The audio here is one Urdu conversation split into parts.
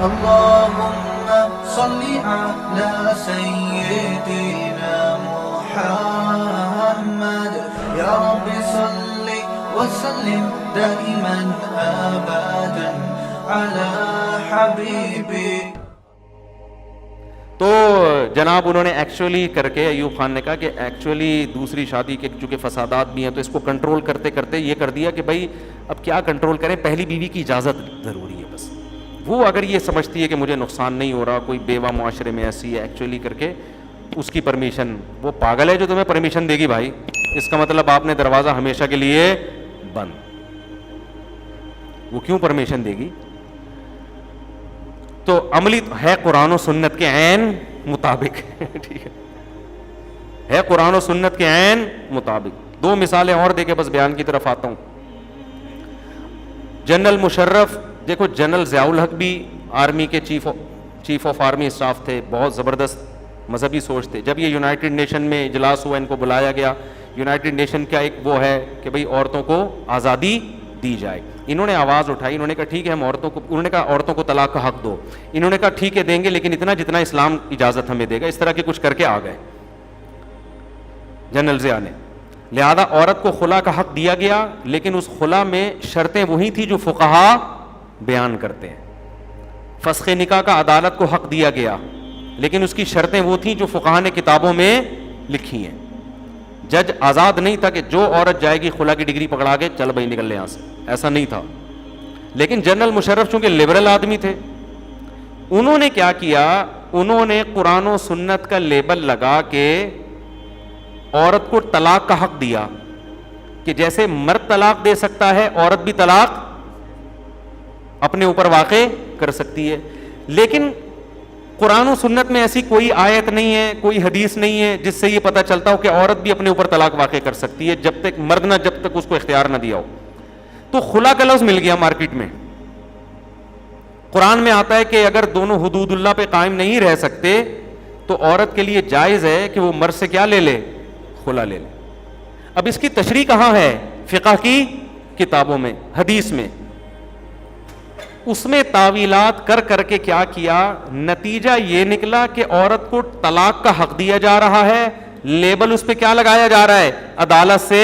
اللهم صل على سيدنا محمد يا رب صل وسلم دائما ابدا على حبيبي. تو جناب انہوں نے ایکچولی کر کے ایوب خان نے کہا کہ ایکچولی دوسری شادی کے چونکہ فسادات بھی ہیں تو اس کو کنٹرول کرتے کرتے یہ کر دیا کہ بھائی اب کیا کنٹرول کریں, پہلی بیوی کی اجازت ضروری ہے بس. وہ اگر یہ سمجھتی ہے کہ مجھے نقصان نہیں ہو رہا, کوئی بیوہ معاشرے میں ایسی ہے, ایکچولی کر کے اس کی پرمیشن, وہ پاگل ہے جو تمہیں پرمیشن دے گی بھائی, اس کا مطلب آپ نے دروازہ ہمیشہ کے لیے بند. وہ کیوں پرمیشن دے گی؟ تو عملی ہے قرآن و سنت کے عین مطابق ٹھیک ہے قرآن و سنت کے عین مطابق. دو مثالیں اور دے کے بس بیان کی طرف آتا ہوں. جنرل مشرف, دیکھو جنرل ضیاء الحق بھی آرمی کے چیف آف آرمی اسٹاف تھے, بہت زبردست مذہبی سوچ تھے. جب یہ یونائٹڈ نیشن میں اجلاس ہوا, ان کو بلایا گیا, یونائٹڈ نیشن کا ایک وہ ہے کہ بھئی عورتوں کو آزادی دی جائے. انہوں نے آواز اٹھائی, انہوں نے کہا ٹھیک ہے ہم عورتوں کو, انہوں نے کہا عورتوں کو طلاق کا حق دو. انہوں نے کہا ٹھیک ہے دیں گے لیکن اتنا جتنا اسلام اجازت ہمیں دے گا. اس طرح کے کچھ کر کے آ گئے جنرل ضیاء نے. لہذا عورت کو خلا کا حق دیا گیا, لیکن اس خلا میں شرطیں وہی تھی جو فقہا بیان کرتے ہیں. فسخ نکاح کا عدالت کو حق دیا گیا, لیکن اس کی شرطیں وہ تھیں جو فقہا نے کتابوں میں لکھی ہیں. جج آزاد نہیں تھا کہ جو عورت جائے گی خلا کی ڈگری پکڑا کے چل بھائی نکل لے یہاں سے, ایسا نہیں تھا. لیکن جنرل مشرف چونکہ لبرل آدمی تھے, انہوں نے کیا کیا, انہوں نے قرآن و سنت کا لیبل لگا کے عورت کو طلاق کا حق دیا کہ جیسے مرد طلاق دے سکتا ہے عورت بھی طلاق اپنے اوپر واقع کر سکتی ہے. لیکن قرآن و سنت میں ایسی کوئی آیت نہیں ہے, کوئی حدیث نہیں ہے جس سے یہ پتہ چلتا ہو کہ عورت بھی اپنے اوپر طلاق واقع کر سکتی ہے جب تک مرد نہ, جب تک اس کو اختیار نہ دیا ہو. تو خلا کا لفظ مل گیا مارکیٹ میں. قرآن میں آتا ہے کہ اگر دونوں حدود اللہ پہ قائم نہیں رہ سکتے تو عورت کے لیے جائز ہے کہ وہ مرد سے کیا لے لے, خلا لے لے. اب اس کی تشریح کہاں ہے؟ فقہ کی کتابوں میں, حدیث میں. اس میں تعویلات کر کر کے کیا کیا, نتیجہ یہ نکلا کہ عورت کو طلاق کا حق دیا جا رہا ہے, لیبل اس پہ کیا لگایا جا رہا ہے, عدالت سے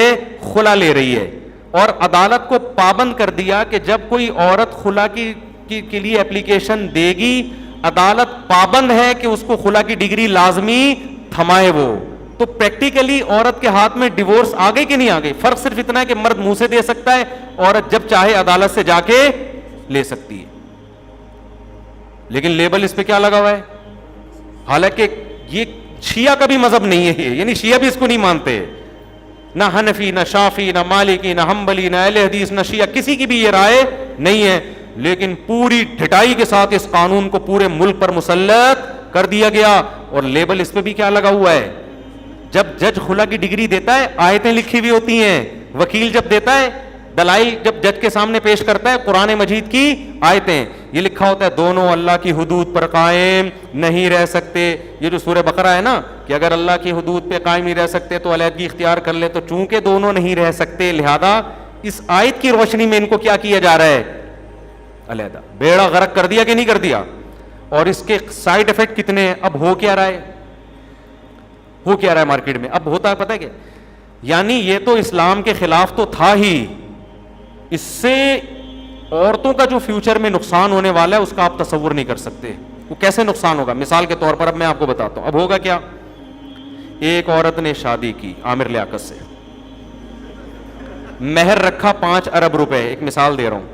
خلا لے رہی ہے. اور عدالت کو پابند کر دیا کہ جب کوئی عورت خلا کے لیے اپلیکیشن دے گی, عدالت پابند ہے کہ اس کو خلا کی ڈگری لازمی تھمائے وہ. تو پریکٹیکلی عورت کے ہاتھ میں ڈیورس آ گئی کہ نہیں آ گئی؟ فرق صرف اتنا ہے کہ مرد منہ سے دے سکتا ہے, عورت جب چاہے عدالت سے جا کے لے سکتی ہے. لیکن لیبل اس پہ کیا لگا ہوا ہے؟ حالانکہ یہ شیعہ کا بھی مذہب نہیں ہے, یعنی شیعہ بھی اس کو نہیں مانتے, نہ حنفی نہ شافی نہ مالکی نہ حنبلی نہ اہل حدیث نہ شیعہ, کسی کی بھی یہ رائے نہیں ہے. لیکن پوری ڈھٹائی کے ساتھ اس قانون کو پورے ملک پر مسلط کر دیا گیا. اور لیبل اس پہ بھی کیا لگا ہوا ہے؟ جب جج خلا کی ڈگری دیتا ہے آیتیں لکھی ہوئی ہوتی ہیں, وکیل جب دیتا ہے دلائل, جب جج کے سامنے پیش کرتا ہے قرآن مجید کی آیتیں, یہ لکھا ہوتا ہے دونوں اللہ کی حدود پر قائم نہیں رہ سکتے. یہ جو سورہ بقرہ ہے نا کہ اگر اللہ کی حدود پہ قائم نہیں رہ سکتے تو علیحدگی اختیار کر لے, تو چونکہ دونوں نہیں رہ سکتے لہذا اس آیت کی روشنی میں ان کو کیا کیا جا رہا ہے, علیحدہ. بیڑا غرق کر دیا کہ نہیں کر دیا؟ اور اس کے سائیڈ افیکٹ کتنے ہیں؟ اب ہو کیا رہا ہے, ہو کیا رہا ہے مارکیٹ میں؟ اب ہوتا ہے پتہ ہے کہ یعنی یہ تو اسلام کے خلاف تو تھا ہی, اس سے عورتوں کا جو فیوچر میں نقصان ہونے والا ہے اس کا آپ تصور نہیں کر سکتے. وہ کیسے نقصان ہوگا؟ مثال کے طور پر اب میں آپ کو بتاتا ہوں. اب ہوگا کیا, ایک عورت نے شادی کی عامر لیاقت سے, مہر رکھا 5 ارب روپے, ایک مثال دے رہا ہوں,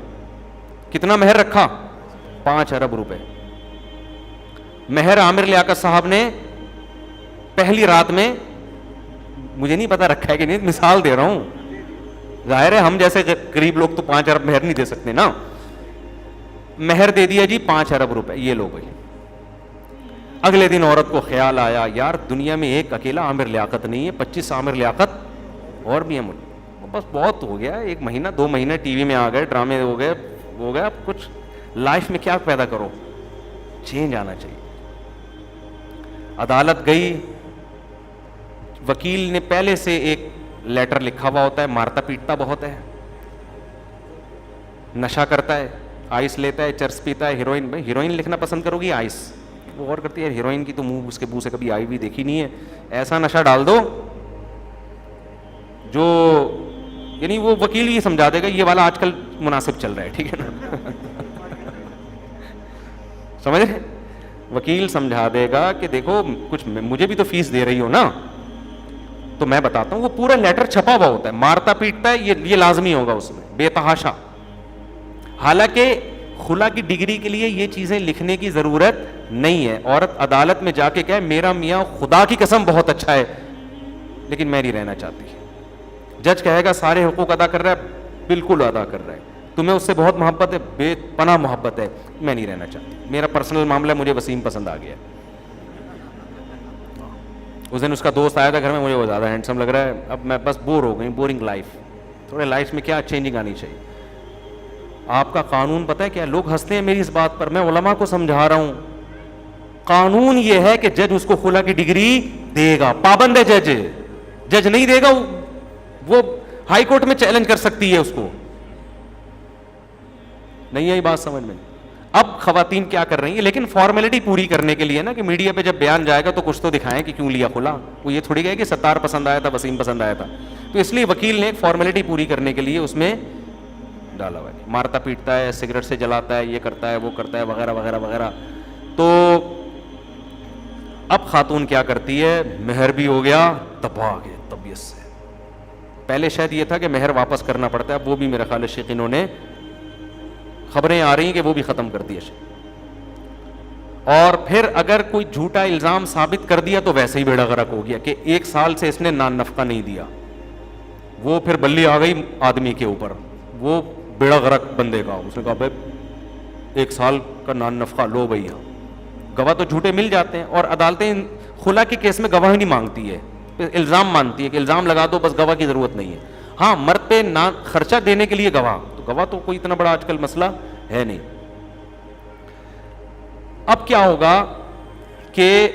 کتنا مہر رکھا؟ 5 ارب روپے. مہر عامر لیاقت صاحب نے پہلی رات میں, مجھے نہیں پتا رکھا ہے کہ نہیں, مثال دے رہا ہوں, ظاہر ہے ہم جیسے غریب لوگ تو 5 ارب مہر نہیں دے سکتے نا. مہر دے دیا جی 5 ارب روپے, یہ لو بھائی. اگلے دن عورت کو خیال آیا یار دنیا میں ایک اکیلا عامر لیاقت نہیں ہے, 25 عامر لیاقت اور بھی ہیں, بس بہت ہو گیا, 1 مہینہ 2 مہینے ٹی وی میں آ گئے, ڈرامے ہو گئے, اب کچھ لائف میں کیا پیدا کرو, چینج آنا چاہیے. عدالت گئی, وکیل نے پہلے سے ایک لیٹر لکھا ہوا ہوتا ہے, مارتا پیٹتا بہت ہے, نشہ کرتا ہے, آئس لیتا ہے, چرس پیتا ہے, ہیروئن. بھائی ہیروئن لکھنا پسند کرو گی آئس؟ وہ غور کرتی ہے ہیروئن کی تو منہ اس کے منہ سے کبھی آئی بھی دیکھی نہیں ہے. ایسا نشہ ڈال دو جو یعنی وہ وکیل یہ سمجھا دے گا یہ والا آج کل مناسب چل رہا ہے, ٹھیک ہے نا. سمجھ رہے, وکیل سمجھا دے گا کہ دیکھو کچھ مجھے بھی تو فیس دے رہی ہو نا, تو میں بتاتا ہوں. وہ پورا لیٹر چھپا ہوا ہوتا ہے, مارتا پیٹتا ہے, یہ لازمی ہوگا اس میں بے تحاشا. حالانکہ خلا کی ڈگری کے لیے یہ چیزیں لکھنے کی ضرورت نہیں ہے. عورت عدالت میں جا کے کہے میرا میاں خدا کی قسم بہت اچھا ہے لیکن میں نہیں رہنا چاہتی. جج کہے گا سارے حقوق ادا کر رہا ہے, بالکل ادا کر رہا ہے, تمہیں اس سے بہت محبت ہے, بے پناہ محبت ہے, میں نہیں رہنا چاہتی, میرا پرسنل معاملہ ہے, مجھے وسیم پسند آ گیا. اس دن اس کا دوست آیا تھا گھر میں, مجھے وہ زیادہ ہینڈسم لگ رہا ہے, اب میں بس بور ہو گئی, بورنگ لائف, تھوڑے لائف میں کیا چینجنگ آنی چاہیے. آپ کا قانون پتہ ہے کیا؟ لوگ ہنستے ہیں میری اس بات پر, میں علماء کو سمجھا رہا ہوں. قانون یہ ہے کہ جج اس کو خلا کی ڈگری دے گا, پابند ہے جج. جج نہیں دے گا وہ ہائی کورٹ میں چیلنج کر سکتی ہے اس کو. نہیں ہے یہ بات سمجھ میں؟ اب خواتین کیا کر رہی ہیں, لیکن فارمیلٹی پوری کرنے کے لیے نا, کہ میڈیا پہ جب بیان جائے گا تو کچھ تو دکھائیں کہ کیوں لیا خلا. وہ یہ تھوڑی گئے کہ ستار پسند آیا تھا, وسیم پسند آیا تھا. تو اس لیے وکیل نے فارمیلٹی پوری کرنے کے لیے اس میں ڈالا ہوا ہے. مارتا پیٹتا ہے, سگریٹ سے جلاتا ہے, یہ کرتا ہے, وہ کرتا ہے, وغیرہ وغیرہ وغیرہ. تو اب خاتون کیا کرتی ہے, مہر بھی ہو گیا, دبا گئے طبیعت سے. پہلے شاید یہ تھا کہ مہر واپس کرنا پڑتا ہے, اب وہ بھی میرا خیال ہے شیخینوں نے, خبریں آ رہی ہیں کہ وہ بھی ختم کر دیا. اور پھر اگر کوئی جھوٹا الزام ثابت کر دیا تو ویسے ہی بیڑا غرق ہو گیا کہ 1 سال سے اس نے نان نفقہ نہیں دیا. وہ پھر بلی آ گئی آدمی کے اوپر, وہ بیڑا غرق بندے کا. اس نے کہا بھائی 1 سال کا نان نفقہ لو بھیا. گواہ تو جھوٹے مل جاتے ہیں, اور عدالتیں خلا کے کیس میں گواہ نہیں مانگتی ہے, الزام مانتی ہے کہ الزام لگا دو, بس گواہ کی ضرورت نہیں ہے. ہاں مرد پہ خرچہ دینے کے لیے گواہ, تو گواہ تو کوئی اتنا بڑا آج کل مسئلہ ہے نہیں. اب کیا ہوگا کہ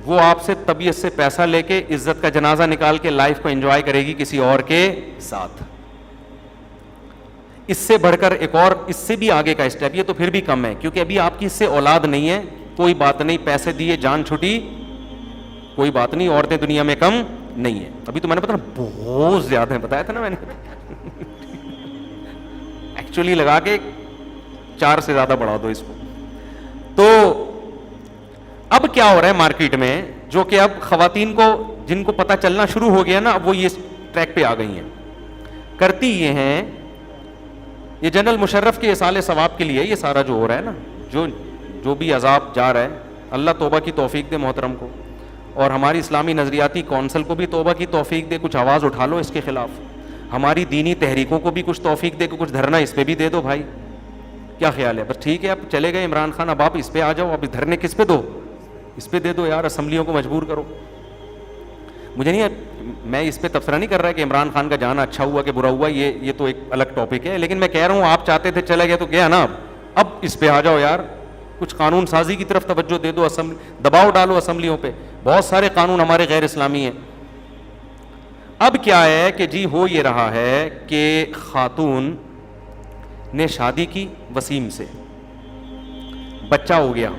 وہ آپ سے طبیعت سے پیسہ لے کے عزت کا جنازہ نکال کے لائف کو انجوائے کرے گی کسی اور کے ساتھ. اس سے بڑھ کر ایک اور, اس سے بھی آگے کا اسٹیپ, یہ تو پھر بھی کم ہے کیونکہ ابھی آپ کی اس سے اولاد نہیں ہے, کوئی بات نہیں, پیسے دیے جان چھٹی, کوئی بات نہیں, عورتیں دنیا میں کم نہیں ہیں. ابھی تو میں نے پتا نا بہت زیادہ ہیں, بتایا تھا نا میں نے, ایکچولی لگا کے 4 سے زیادہ بڑھا دو اس کو. تو اب کیا ہو رہا ہے مارکیٹ میں, جو کہ اب خواتین کو جن کو پتہ چلنا شروع ہو گیا نا, اب وہ یہ ٹریک پہ آ گئی ہیں. کرتی یہ ہیں, یہ جنرل مشرف کے اصال ثواب کے لیے یہ سارا جو ہو رہا ہے نا, جو بھی عذاب جا رہا ہے, اللہ توبہ کی توفیق دے محترم کو, اور ہماری اسلامی نظریاتی کونسل کو بھی توبہ کی توفیق دے, کچھ آواز اٹھا لو اس کے خلاف. ہماری دینی تحریکوں کو بھی کچھ توفیق دے کہ کچھ دھرنا اس پہ بھی دے دو بھائی. کیا خیال ہے؟ بس ٹھیک ہے, اب چلے گئے عمران خان, اب آپ اس پہ آ جاؤ, اب دھرنے کس پہ دو, اس پہ دے دو یار, اسمبلیوں کو مجبور کرو. مجھے نہیں, میں اس پہ تبصرہ نہیں کر رہا کہ عمران خان کا جانا اچھا ہوا کہ برا ہوا, یہ تو ایک الگ ٹاپک ہے, لیکن میں کہہ رہا ہوں آپ چاہتے تھے چلے گئے تو گیا نا, اب اس پہ آ جاؤ یار, کچھ قانون سازی کی طرف توجہ دے دو, دباؤ ڈالو اسمبلیوں پہ. بہت سارے قانون ہمارے غیر اسلامی ہیں. اب کیا ہے کہ جی ہو یہ رہا ہے کہ خاتون نے شادی کی وسیم سے, بچہ ہو گیا,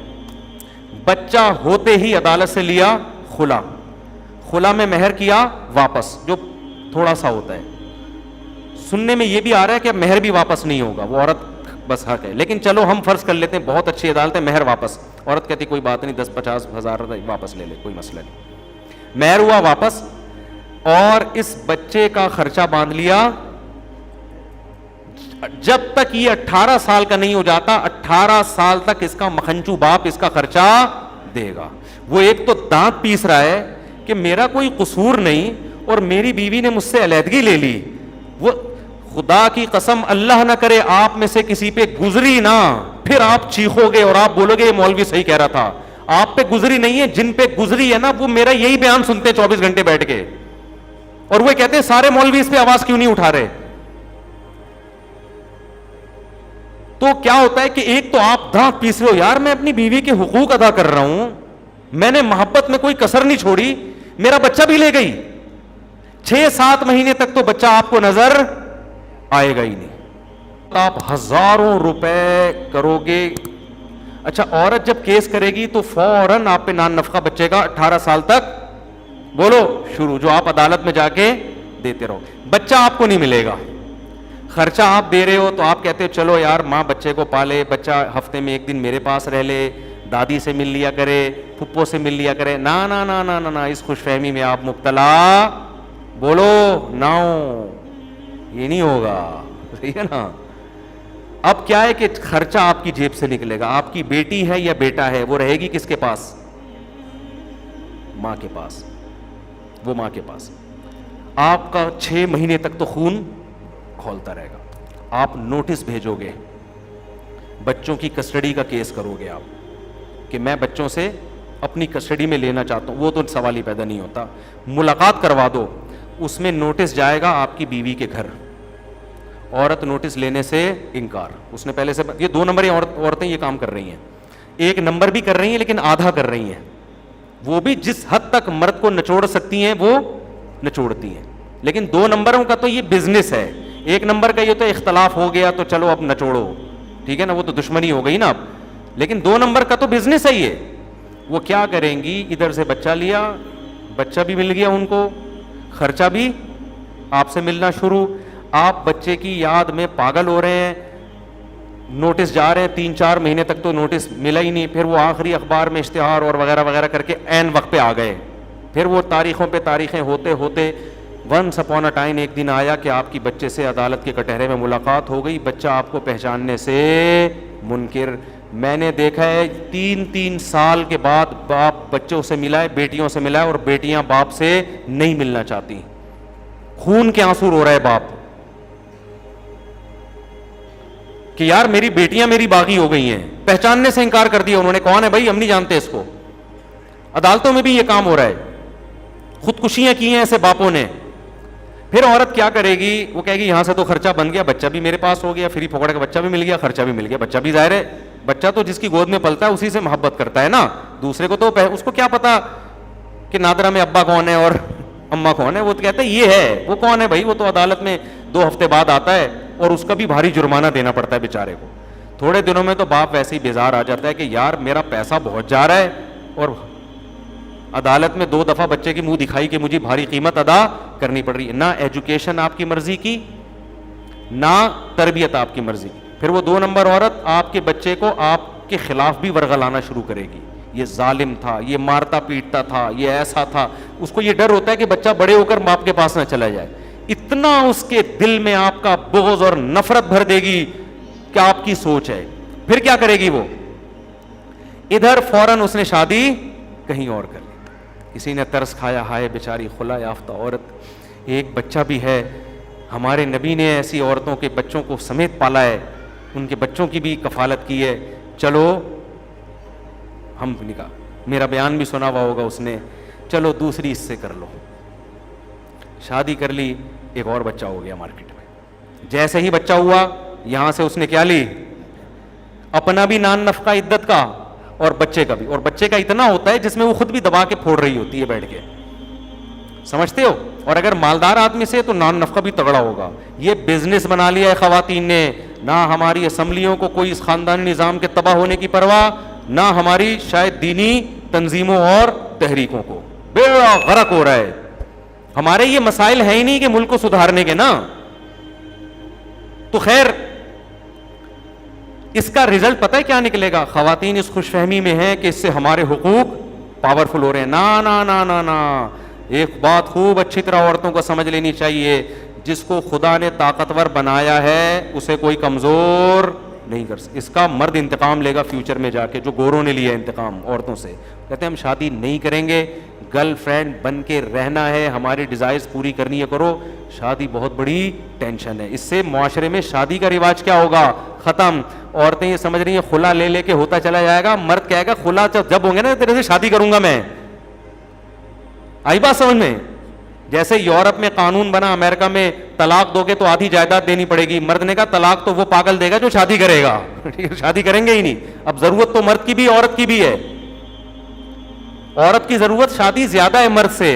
بچہ ہوتے ہی عدالت سے لیا خلا, خلا میں مہر کیا واپس, جو تھوڑا سا ہوتا ہے. سننے میں یہ بھی آ رہا ہے کہ اب مہر بھی واپس نہیں ہوگا, وہ عورت بس حق ہے, لیکن چلو ہم فرض کر لیتے ہیں بہت اچھی عدالت ہے, مہر واپس. عورت کہتی کوئی بات نہیں, 10-50 ہزار واپس لے لے, کوئی مسئلہ نہیں. مہر ہوا واپس, اور اس بچے کا خرچہ باندھ لیا. جب تک یہ 18 سال کا نہیں ہو جاتا, 18 سال تک اس کا مکھنچو باپ اس کا خرچہ دے گا. وہ ایک تو دانت پیس رہا ہے کہ میرا کوئی قصور نہیں, اور میری بیوی نے مجھ سے علیحدگی لے لی. وہ خدا کی قسم اللہ نہ کرے آپ میں سے کسی پہ گزری نا, پھر آپ چیخو گے اور آپ بولو گے یہ مولوی صحیح کہہ رہا تھا. آپ پہ گزری نہیں ہے, جن پہ گزری ہے نا وہ میرا یہی بیان سنتے 24 گھنٹے بیٹھ کے, اور وہ کہتے ہیں سارے مولوی اس پہ آواز کیوں نہیں اٹھا رہے. تو کیا ہوتا ہے کہ ایک تو آپ دانت پیس رہے ہو, یار میں اپنی بیوی کے حقوق ادا کر رہا ہوں, میں نے محبت میں کوئی کسر نہیں چھوڑی, میرا بچہ بھی لے گئی. 6-7 مہینے تک تو بچہ آپ کو نظر آئے گا ہی نہیں. آپ ہزاروں روپے کرو گے. اچھا عورت جب کیس کرے گی تو فوراً آپ پہ نان نفقہ بچے گا 18 سال تک, بولو شروع, جو آپ عدالت میں جا کے دیتے رہو. بچہ آپ کو نہیں ملے گا, خرچہ آپ دے رہے ہو تو آپ کہتے ہو چلو یار ماں بچے کو پالے, بچہ ہفتے میں 1 دن میرے پاس رہ لے, دادی سے مل لیا کرے, پھپھو سے مل لیا کرے. نا نا نا نا نا, اس خوش فہمی میں آپ مبتلا, بولو نہ ہو, یہ نہیں ہوگا, صحیح ہے نا. اب کیا ہے کہ خرچہ آپ کی جیب سے نکلے گا. آپ کی بیٹی ہے یا بیٹا ہے, وہ رہے گی کس کے پاس, ماں کے پاس, وہ ماں کے پاس. آپ کا 6 مہینے تک تو خون کھولتا رہے گا. آپ نوٹس بھیجو گے, بچوں کی کسٹڈی کا کیس کرو گے آپ کہ میں بچوں سے اپنی کسٹڈی میں لینا چاہتا ہوں, وہ تو سوال ہی پیدا نہیں ہوتا. ملاقات کروا دو, اس میں نوٹس جائے گا آپ کی بیوی کے گھر. عورت نوٹس لینے سے انکار, اس نے پہلے سے, یہ 2 نمبری عورتیں یہ کام کر رہی ہیں. 1 نمبر بھی کر رہی ہیں لیکن آدھا کر رہی ہیں, وہ بھی جس حد تک مرد کو نچوڑ سکتی ہیں وہ نچوڑتی ہیں. لیکن 2 نمبروں کا تو یہ بزنس ہے. 1 نمبر کا یہ تو اختلاف ہو گیا تو چلو اب نچوڑو, ٹھیک ہے نا, وہ تو دشمنی ہو گئی نا اب. لیکن 2 نمبر کا تو بزنس ہے یہ. وہ کیا کریں گی, ادھر سے بچہ لیا, بچہ بھی مل گیا ان کو, خرچہ بھی آپ سے ملنا شروع. آپ بچے کی یاد میں پاگل ہو رہے ہیں, نوٹس جا رہے ہیں 3-4 مہینے تک تو نوٹس ملا ہی نہیں. پھر وہ آخری اخبار میں اشتہار اور وغیرہ وغیرہ کر کے عین وقت پہ آ گئے. پھر وہ تاریخوں پہ تاریخیں ہوتے ہوتے ونس اپون اے ٹائم ایک دن آیا کہ آپ کی بچے سے عدالت کے کٹہرے میں ملاقات ہو گئی. بچہ آپ کو پہچاننے سے منکر. میں نے دیکھا ہے 3 سال کے بعد باپ بچوں سے ملا ہے, بیٹیوں سے ملا ہے, اور بیٹیاں باپ سے نہیں ملنا چاہتی. خون کے آنسو رو رہا ہے باپ کہ یار میری بیٹیاں میری باغی ہو گئی ہیں. پہچاننے سے انکار کر دیا انہوں نے. کون ہے بھائی, ہم نہیں جانتے اس کو. عدالتوں میں بھی یہ کام ہو رہا ہے, خودکشیاں کی ہیں ایسے باپوں نے. پھر عورت کیا کرے گی, وہ کہے گی یہاں سے تو خرچہ بن گیا, بچہ بھی میرے پاس ہو گیا, فری پکڑ کے بچہ بھی مل گیا, خرچہ بھی مل گیا. بچہ بھی ظاہر ہے, بچہ تو جس کی گود میں پلتا ہے اسی سے محبت کرتا ہے نا. دوسرے کو تو اس کو کیا پتا کہ نادرہ میں ابا کون ہے اور اماں کون ہے. وہ تو کہتا ہے یہ ہے, وہ کون ہے بھائی, وہ تو عدالت میں 2 ہفتے بعد آتا ہے اور اس کا بھی بھاری جرمانہ دینا پڑتا ہے بیچارے کو. تھوڑے دنوں میں تو باپ ویسے ہی بیزار آ جاتا ہے کہ یار میرا پیسہ بہت جا رہا ہے, اور عدالت میں 2 دفعہ بچے کی منہ دکھائی کہ مجھے بھاری قیمت ادا کرنی پڑ رہی ہے. نہ ایجوکیشن آپ کی مرضی کی, نہ تربیت آپ کی مرضی کی. پھر وہ 2 نمبر عورت آپ کے بچے کو آپ کے خلاف بھی ورغلانا شروع کرے گی. یہ ظالم تھا, یہ مارتا پیٹتا تھا, یہ ایسا تھا. اس کو یہ ڈر ہوتا ہے کہ بچہ بڑے ہو کر باپ کے پاس نہ چلا جائے. اتنا اس کے دل میں آپ کا بغض اور نفرت بھر دے گی کہ آپ کی سوچ ہے. پھر کیا کرے گی وہ, ادھر فوراً اس نے شادی کہیں اور کر لی. کسی نے ترس کھایا, ہائے بیچاری خلا یافتہ عورت, ایک بچہ بھی ہے. ہمارے نبی نے ایسی عورتوں کے بچوں کو سمیت پالا ہے, ان کے بچوں کی بھی کفالت کی ہے. چلو ہم نکاح, میرا بیان بھی سنا ہوا ہوگا اس نے, چلو دوسری اس سے کر لو. شادی کر لی, ایک اور بچہ ہو گیا مارکیٹ میں. جیسے ہی بچہ ہوا, یہاں سے اس نے کیا لی, اپنا بھی نان نفقہ عدت کا اور بچے کا بھی. اور بچے کا اتنا ہوتا ہے جس میں وہ خود بھی دبا کے پھوڑ رہی ہوتی ہے بیٹھ کے, سمجھتے ہو. اور اگر مالدار آدمی سے تو نان نفقہ بھی تگڑا ہوگا. یہ بزنس بنا لیا ہے خواتین نے. نہ ہماری اسمبلیوں کو کوئی اس خاندانی نظام کے تباہ ہونے کی پرواہ, نہ ہماری شاید دینی تنظیموں اور تحریکوں کو. بیڑا غرق ہو رہا ہے. ہمارے یہ مسائل ہیں ہی نہیں کہ ملک کو سدھارنے کے نا. تو خیر اس کا رزلٹ پتہ ہے کیا نکلے گا. خواتین اس خوش فہمی میں ہیں کہ اس سے ہمارے حقوق پاورفل ہو رہے ہیں. نا نا نا نا نا, ایک بات خوب اچھی طرح عورتوں کو سمجھ لینی چاہیے, جس کو خدا نے طاقتور بنایا ہے اسے کوئی کمزور نہیں کر سکتا. اس کا مرد انتقام لے گا فیوچر میں جا کے, جو گوروں نے لیا انتقام عورتوں سے. کہتے ہیں ہم شادی نہیں کریں گے, گرل فرینڈ بن کے رہنا ہے, ہماری ڈیزائرز پوری کرنی ہے, کرو. شادی بہت بڑی ٹینشن ہے. اس سے معاشرے میں شادی کا رواج کیا ہوگا, ختم. عورتیں یہ سمجھ رہی ہیں خلا لے لے کے ہوتا چلا جائے گا. مرد کہے گا خلا جب ہوں گے نا تیرے سے شادی کروں گا میں. آئی بات سمجھ میں. جیسے یورپ میں قانون بنا, امریکہ میں طلاق دو گے تو آدھی جائیداد دینی پڑے گی. مرد نے کہا طلاق تو وہ پاگل دے گا جو شادی کرے گا, شادی کریں گے ہی نہیں. اب ضرورت تو مرد کی بھی عورت کی بھی ہے. عورت کی ضرورت شادی زیادہ ہے مرد سے.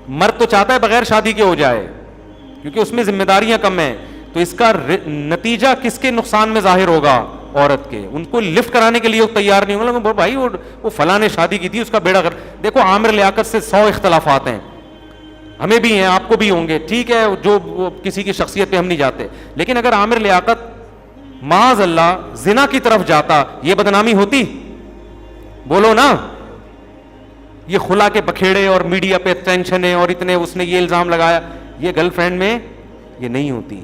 مرد تو چاہتا ہے بغیر شادی کے ہو جائے کیونکہ اس میں ذمہ داریاں کم ہیں. تو اس کا نتیجہ کس کے نقصان میں ظاہر ہوگا؟ عورت کے. ان کو لفٹ کرانے کے لیے وہ تیار نہیں ہوں گے. بھائی وہ فلاں نے شادی کی تھی, اس کا بیڑا کر. دیکھو عامر لیاقت سے 100 اختلافات ہیں, ہمیں بھی ہیں, آپ کو بھی ہوں گے, ٹھیک ہے, جو کسی کی شخصیت پہ ہم نہیں جاتے, لیکن اگر عامر لیاقت معاذ اللہ زنا کی طرف جاتا, یہ بدنامی ہوتی؟ بولو نا. یہ خلا کے بکھیڑے اور میڈیا پہ ٹینشن ہے اور اتنے اس نے یہ الزام لگایا, یہ گرل فرینڈ میں یہ نہیں ہوتی.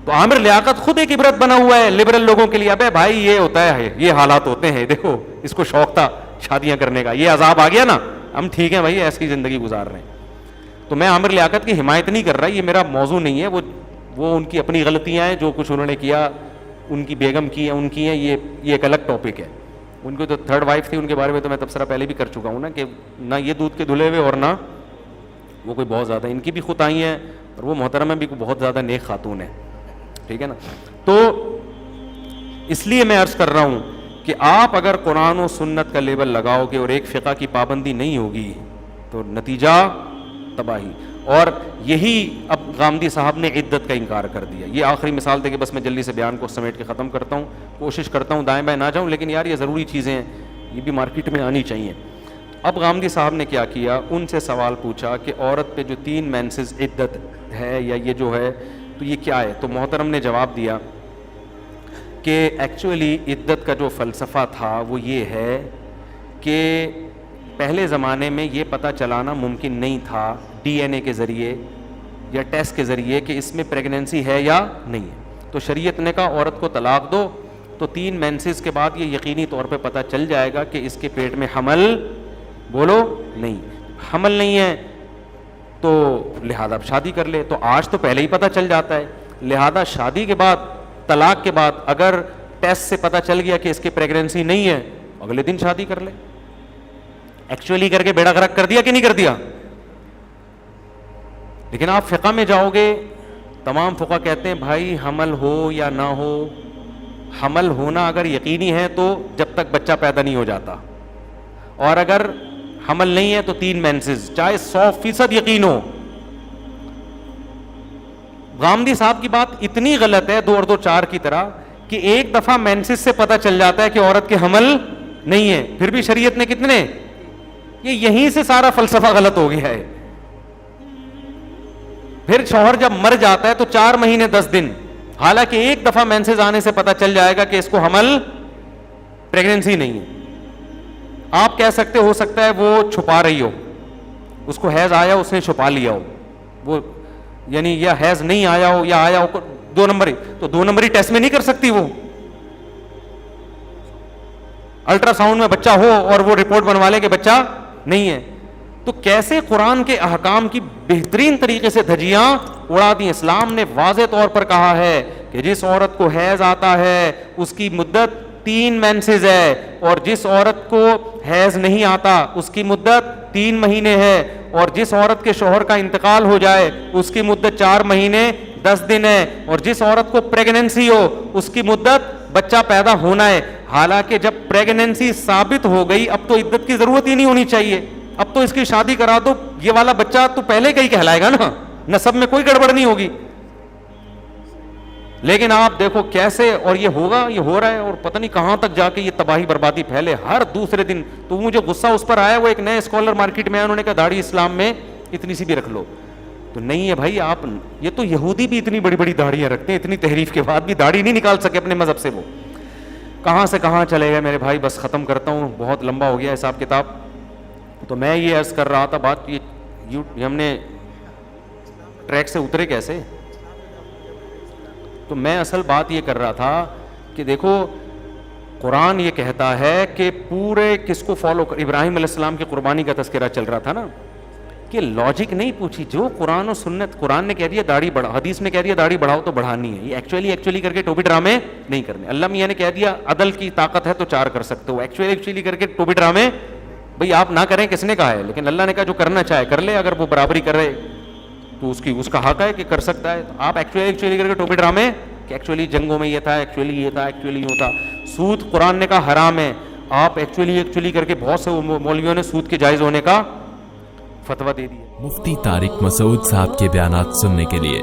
تو عامر لیاقت خود ایک عبرت بنا ہوا ہے لبرل لوگوں کے لیے. ابے بھائی یہ ہوتا ہے, یہ حالات ہوتے ہیں, دیکھو اس کو شوق تھا شادیاں کرنے کا, یہ عذاب آ گیا نا, ہم ٹھیک ہیں بھائی ایسی زندگی گزار رہے ہیں. تو میں عامر لیاقت کی حمایت نہیں کر رہا, یہ میرا موضوع نہیں ہے. وہ ان کی اپنی غلطیاں ہیں, جو کچھ انہوں نے کیا, ان کی بیگم کی ہیں, ان کی ہیں, یہ ایک الگ ٹاپک ہے. ان کو تو 3rd وائف تھی, ان کے بارے میں تو میں تبصرہ پہلے بھی کر چکا ہوں نا, کہ نہ یہ دودھ کے دھلے ہوئے اور نہ وہ کوئی بہت زیادہ, ان کی بھی خطائی ہیں, اور وہ محترمہ بھی بہت زیادہ نیک خاتون ہے, ٹھیک ہے نا. تو اس لیے میں عرض کر رہا ہوں کہ آپ اگر قرآن و سنت کا لیبل لگاؤ گے اور ایک فقہ کی پابندی نہیں ہوگی تو نتیجہ تباہی. اور یہی اب غامدی صاحب نے عدت کا انکار کر دیا. یہ آخری مثال دے کے بس میں جلدی سے بیان کو سمیٹ کے ختم کرتا ہوں, کوشش کرتا ہوں دائیں بائیں نہ جاؤں, لیکن یار یہ ضروری چیزیں ہیں, یہ بھی مارکیٹ میں آنی چاہیے. اب غامدی صاحب نے کیا کیا, ان سے سوال پوچھا کہ عورت پہ جو 3 مینسز عدت ہے یا یہ جو ہے تو یہ کیا ہے. تو محترم نے جواب دیا کہ ایکچولی عدت کا جو فلسفہ تھا وہ یہ ہے کہ پہلے زمانے میں یہ پتہ چلانا ممکن نہیں تھا ڈی این اے کے ذریعے یا ٹیسٹ کے ذریعے کہ اس میں پریگننسی ہے یا نہیں ہے. تو شریعت نے کہا عورت کو طلاق دو, تو 3 مینسز کے بعد یہ یقینی طور پہ پتہ چل جائے گا کہ اس کے پیٹ میں حمل, بولو, نہیں, حمل نہیں ہے, تو لہذا اب شادی کر لے. تو آج تو پہلے ہی پتہ چل جاتا ہے, لہذا شادی کے بعد, طلاق کے بعد اگر ٹیسٹ سے پتہ چل گیا کہ اس کی پریگننسی نہیں ہے, اگلے دن شادی کر لے. ایکچولی کر کے بیڑا غرق کر دیا کہ نہیں کر دیا؟ لیکن آپ فقہ میں جاؤ گے, تمام فقہ کہتے ہیں بھائی حمل ہو یا نہ ہو, حمل ہونا اگر یقینی ہے تو جب تک بچہ پیدا نہیں ہو جاتا, اور اگر حمل نہیں ہے تو 3 مینسز, چاہے 100% یقین ہو. غامدی صاحب کی بات اتنی غلط ہے 2 اور 2 4 کی طرح کہ ایک دفعہ مینسز سے پتہ چل جاتا ہے کہ عورت کے حمل نہیں ہے, پھر بھی شریعت نے کتنے, یہ یہیں سے سارا فلسفہ غلط ہو گیا ہے. پھر شوہر جب مر جاتا ہے تو 4 مہینے 10 دن, حالانکہ ایک دفعہ مینسز آنے سے پتہ چل جائے گا کہ اس کو حمل, پریگننسی نہیں ہے. آپ کہہ سکتے ہو سکتا ہے وہ چھپا رہی ہو, اس کو حیض آیا اس نے چھپا لیا ہو, وہ یعنی یا حیض نہیں آیا ہو یا آیا ہو 2 نمبری, تو 2 نمبری ٹیسٹ میں نہیں کر سکتی وہ. الٹرا ساؤنڈ میں بچہ ہو اور وہ رپورٹ بنوا لے کہ بچہ نہیں ہے. تو کیسے قرآن کے احکام کی بہترین طریقے سے دھجیاں اڑا دی. اسلام نے واضح طور پر کہا ہے کہ جس عورت کو حیض آتا ہے اس کی مدت 3 مینسز ہے, اور جس عورت کو حیض نہیں آتا اس کی مدت 3 مہینے ہے, اور جس عورت کے شوہر کا انتقال ہو جائے اس کی مدت 4 مہینے 10 دن ہے, اور جس عورت کو پریگننسی ہو اس کی مدت بچہ پیدا ہونا ہے. حالانکہ جب پریگننسی ثابت ہو گئی اب تو عدت کی ضرورت ہی نہیں ہونی چاہیے, اب تو اس کی شادی کرا دو, یہ والا بچہ تو پہلے کا ہی کہلائے گا نا, نسب میں کوئی گڑبڑ نہیں ہوگی. لیکن آپ دیکھو کیسے, اور یہ ہوگا, یہ ہو رہا ہے, اور پتہ نہیں کہاں تک جا کے یہ تباہی بربادی پھیلے ہر دوسرے دن. تو مجھے غصہ اس پر آیا, وہ ایک نئے اسکالر مارکیٹ میں آئے, انہوں نے کہا داڑھی اسلام میں اتنی سی بھی رکھ لو. تو نہیں ہے بھائی, آپ, یہ تو یہودی بھی اتنی بڑی بڑی داڑھیاں رکھتے ہیں, اتنی تحریف کے بعد بھی داڑھی نہیں نکال سکے اپنے مذہب سے. وہ کہاں سے کہاں چلے گئے میرے بھائی. بس ختم کرتا ہوں, بہت لمبا ہو گیا حساب کتاب. تو میں یہ عرض کر رہا تھا, بات یہ ہم نے ٹریک سے اترے کیسے. تو میں اصل بات یہ کر رہا تھا کہ دیکھو قرآن یہ کہتا ہے کہ پورے کس کو فالو کر. ابراہیم علیہ السلام کی قربانی کا تذکرہ چل رہا تھا نا, کہ لاجک نہیں پوچھی, جو قرآن و سنت, قرآن نے کہہ دیا داڑھی بڑھا, حدیث نے کہہ دیا داڑھی بڑھاؤ تو بڑھانی ہے, یہ ایکچولی کر کے ٹوپی ڈرامے نہیں کرنے. اللہ میاں نے کہہ دیا عدل کی طاقت ہے تو 4 کر سکتے ہو, ایکچولی کر کے ٹوپی ڈرامے بھئی آپ نہ کریں, کس نے کہا ہے, لیکن اللہ نے کہا جو کرنا چاہے کر لے, اگر وہ برابری کرے تو اس کا حق ہے کہ کر سکتا ہے. آپ ایکچولی کر کے ٹوپی ڈرامے کہ ایکچولی جنگوں میں یہ تھا, ایکچولی یہ تھا, ایکچولی یوں تھا. سود قرآن نے کہا حرام ہے, آپ ایکچولی کر کے بہت سے مولویوں نے سود کے جائز ہونے کا فتویٰ دے دیا. مفتی طارق مسعود صاحب کے بیانات سننے کے لیے